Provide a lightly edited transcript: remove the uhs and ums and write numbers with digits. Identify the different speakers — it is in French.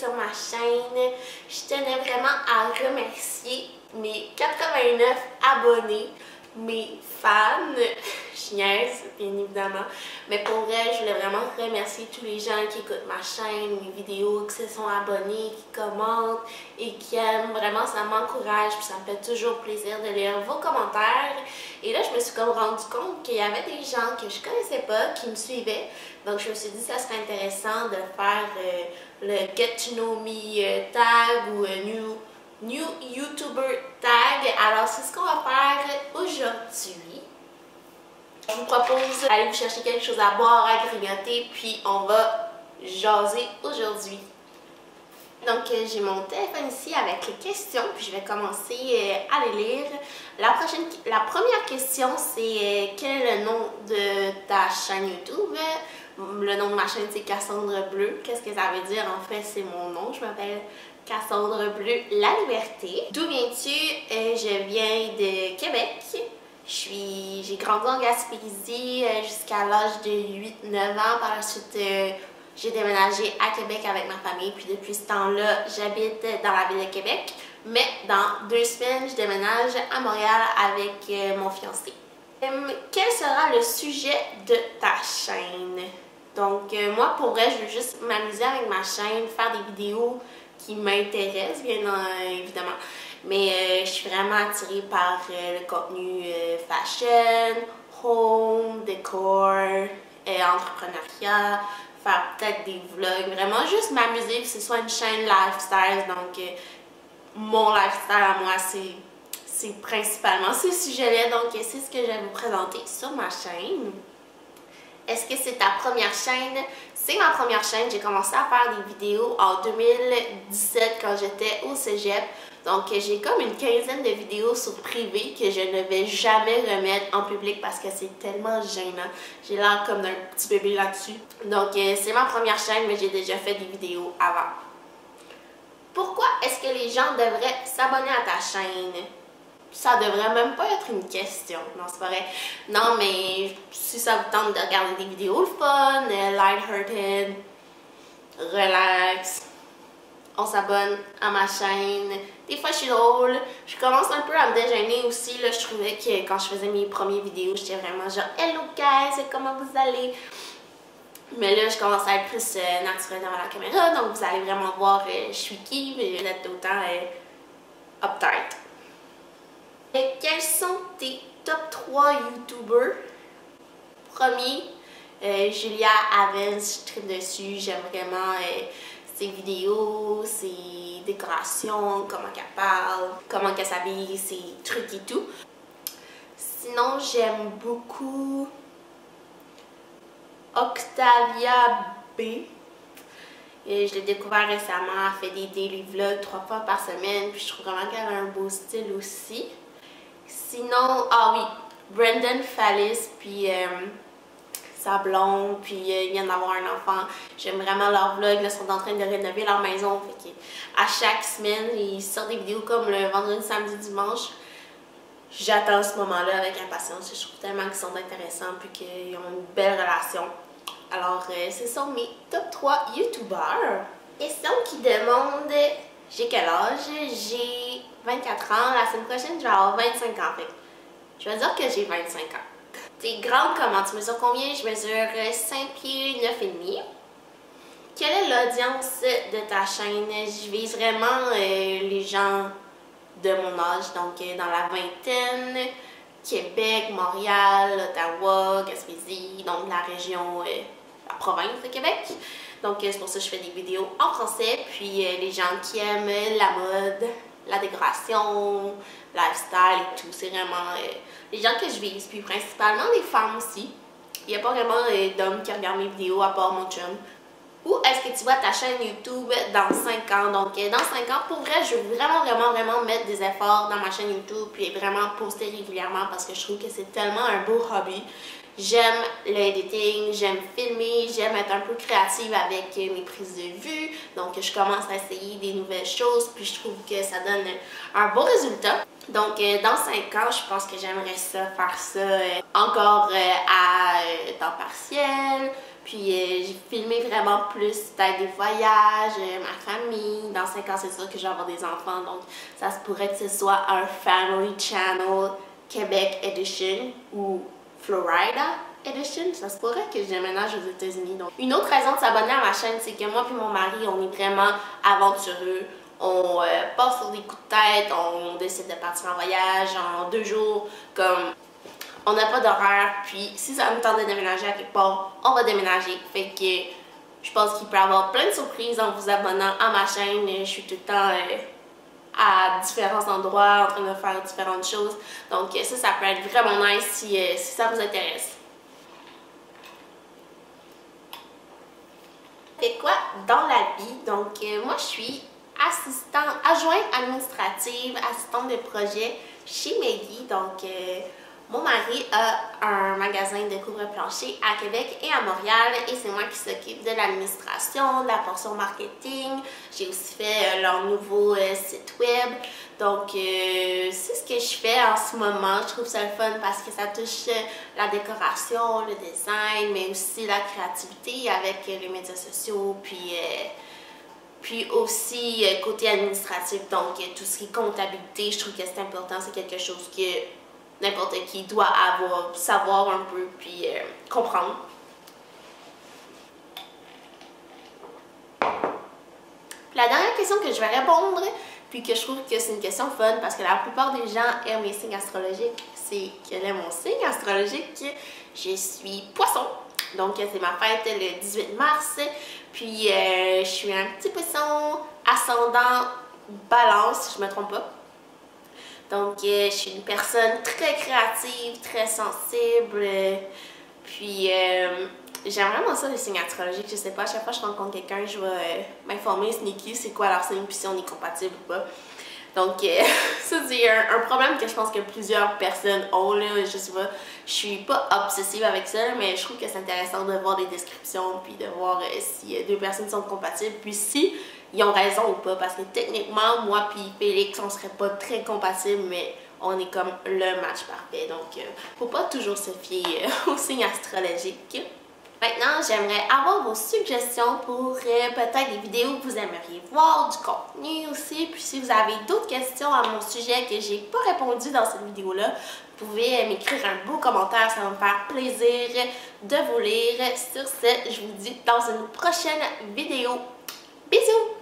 Speaker 1: sur ma chaîne. Je tenais vraiment à remercier mes 89 abonnés, mes fans. Je niaise, bien évidemment. Mais pour vrai, je voulais vraiment remercier tous les gens qui écoutent ma chaîne, mes vidéos, qui se sont abonnés, qui commentent et qui aiment. Vraiment, ça m'encourage puis ça me fait toujours plaisir de lire vos commentaires. Et là, je me suis comme rendu compte qu'il y avait des gens que je connaissais pas qui me suivaient. Donc, je me suis dit que ça serait intéressant de faire le Get to Know Me tag ou New YouTuber tag. Alors, c'est ce qu'on va faire aujourd'hui. Je vous propose d'aller vous chercher quelque chose à boire, à grignoter, puis on va jaser aujourd'hui. Donc, j'ai mon téléphone ici avec les questions, puis je vais commencer à les lire. La première question, c'est quel est le nom de ta chaîne YouTube? Le nom de ma chaîne, c'est Cassandre Bleu. Qu'est-ce que ça veut dire? En fait, c'est mon nom. Je m'appelle Cassandre Bleu La Liberté. D'où viens-tu? Je viens de Québec. J'ai grandi en Gaspésie jusqu'à l'âge de 8-9 ans. Par la suite, j'ai déménagé à Québec avec ma famille. Puis depuis ce temps-là, j'habite dans la ville de Québec. Mais dans 2 semaines, je déménage à Montréal avec mon fiancé. Quel sera le sujet de ta chaîne? Donc, moi, pour vrai, je veux juste m'amuser avec ma chaîne, faire des vidéos qui m'intéressent, bien évidemment. Mais je suis vraiment attirée par le contenu fashion, home, décor, entrepreneuriat, faire peut-être des vlogs, vraiment juste m'amuser, que ce soit une chaîne lifestyle. Donc, mon lifestyle à moi, c'est principalement ce sujet-là. Donc, c'est ce que je vais vous présenter sur ma chaîne. Est-ce que c'est ta première chaîne? C'est ma première chaîne. J'ai commencé à faire des vidéos en 2017 quand j'étais au cégep. Donc, j'ai comme une quinzaine de vidéos sur privé que je ne vais jamais remettre en public parce que c'est tellement gênant. J'ai l'air comme d'un petit bébé là-dessus. Donc, c'est ma première chaîne, mais j'ai déjà fait des vidéos avant. Pourquoi est-ce que les gens devraient s'abonner à ta chaîne? Ça devrait même pas être une question. Non, c'est pas vrai. Non, mais si ça vous tente de regarder des vidéos le fun, light-hearted, relax, on s'abonne à ma chaîne. Des fois, je suis drôle. Je commence un peu à me déjeuner aussi. Là, je trouvais que quand je faisais mes premières vidéos, j'étais vraiment genre « Hello guys, comment vous allez? » Mais là, je commence à être plus naturelle devant la caméra. Donc, vous allez vraiment voir je suis qui, mais vous êtes autant uptight. Quels sont tes top 3 YouTubers? Premier, Julia Avens, je tripe dessus. J'aime vraiment ses vidéos, ses décorations, comment qu'elle parle, comment qu'elle s'habille, ses trucs et tout. Sinon, j'aime beaucoup Octavia B. Et je l'ai découvert récemment, elle fait des daily vlogs 3 fois par semaine, puis je trouve vraiment qu'elle a un beau style aussi. Sinon, ah oui, Brendan Fallis, puis sa blonde, puis ils viennent d'avoir un enfant. J'aime vraiment leurs vlogs, là, ils sont en train de rénover leur maison. Fait que à chaque semaine, ils sortent des vidéos comme le vendredi, samedi, dimanche. J'attends ce moment-là avec impatience. Je trouve tellement qu'ils sont intéressants, puis qu'ils ont une belle relation. Alors, ce sont mes top 3 YouTubers. Question qui demande, j'ai quel âge? J'ai 24 ans. La semaine prochaine, je vais avoir 25 ans. Fait. Je vais dire que j'ai 25 ans. T'es grande comment? Tu mesures combien? Je mesure 5 pieds 9,5. Quelle est l'audience de ta chaîne? Je vise vraiment les gens de mon âge, donc dans la vingtaine, Québec, Montréal, Ottawa, Gaspésie, donc la région, la province de Québec. Donc c'est pour ça que je fais des vidéos en français, puis les gens qui aiment la mode, la décoration, lifestyle et tout, c'est vraiment les gens que je vise, puis principalement des femmes aussi. Il n'y a pas vraiment d'hommes qui regardent mes vidéos à part mon chum. Où est-ce que tu vois ta chaîne YouTube dans 5 ans? Donc, dans 5 ans, pour vrai, je veux vraiment mettre des efforts dans ma chaîne YouTube puis vraiment poster régulièrement parce que je trouve que c'est tellement un beau hobby. J'aime l'editing, j'aime filmer, j'aime être un peu créative avec mes prises de vue. Donc, je commence à essayer des nouvelles choses puis je trouve que ça donne un beau résultat. Donc, dans 5 ans, je pense que j'aimerais ça, faire ça encore à temps partiel. Puis, j'ai filmé vraiment plus peut-être des voyages, ma famille. Dans 5 ans, c'est sûr que je vais avoir des enfants. Donc, ça se pourrait que ce soit un Family Channel Québec Edition ou Florida Edition. Ça se pourrait que je déménage aux États-Unis. Donc, une autre raison de s'abonner à ma chaîne, c'est que moi et mon mari, on est vraiment aventureux. On part sur des coups de tête, on décide de partir en voyage en 2 jours, comme on n'a pas d'horaire, puis si ça nous tente de déménager à quelque part, on va déménager. Fait que je pense qu'il peut y avoir plein de surprises en vous abonnant à ma chaîne. Je suis tout le temps à différents endroits, en train de faire différentes choses. Donc ça peut être vraiment nice si ça vous intéresse. Fait quoi dans la vie? Donc moi je suis adjointe administrative, assistante de projet chez Maggie. Donc, mon mari a un magasin de couvre-plancher à Québec et à Montréal et c'est moi qui s'occupe de l'administration, de la portion marketing. J'ai aussi fait leur nouveau site web. Donc, c'est ce que je fais en ce moment. Je trouve ça le fun parce que ça touche la décoration, le design, mais aussi la créativité avec les médias sociaux, puis aussi côté administratif, donc tout ce qui est comptabilité, je trouve que c'est important, c'est quelque chose que n'importe qui doit savoir un peu, puis comprendre. Puis la dernière question que je vais répondre, puis que je trouve que c'est une question fun, parce que la plupart des gens aiment les signes astrologiques, c'est quel est mon signe astrologique? Je suis Poisson. Donc, c'est ma fête le 18 mars. Puis, je suis un petit poisson ascendant Balance, si je ne me trompe pas. Donc, je suis une personne très créative, très sensible. Puis, j'aime vraiment ça, les signes astrologiques. Je sais pas, à chaque fois que je rencontre quelqu'un, je vais m'informer sneaky c'est quoi leur signe, puis si on est compatible ou pas. Donc, ça, c'est un problème que je pense que plusieurs personnes ont, là. Je sais pas, je suis pas obsessive avec ça, mais je trouve que c'est intéressant de voir des descriptions, puis de voir si 2 personnes sont compatibles, puis si ils ont raison ou pas. Parce que techniquement, moi puis Félix, on serait pas très compatibles, mais on est comme le match parfait. Donc, faut pas toujours se fier aux signes astrologiques. Maintenant, j'aimerais avoir vos suggestions pour peut-être des vidéos que vous aimeriez voir, du contenu aussi. Puis si vous avez d'autres questions à mon sujet que j'ai pas répondu dans cette vidéo-là, vous pouvez m'écrire un beau commentaire, ça va me faire plaisir de vous lire. Sur ce, je vous dis dans une prochaine vidéo. Bisous!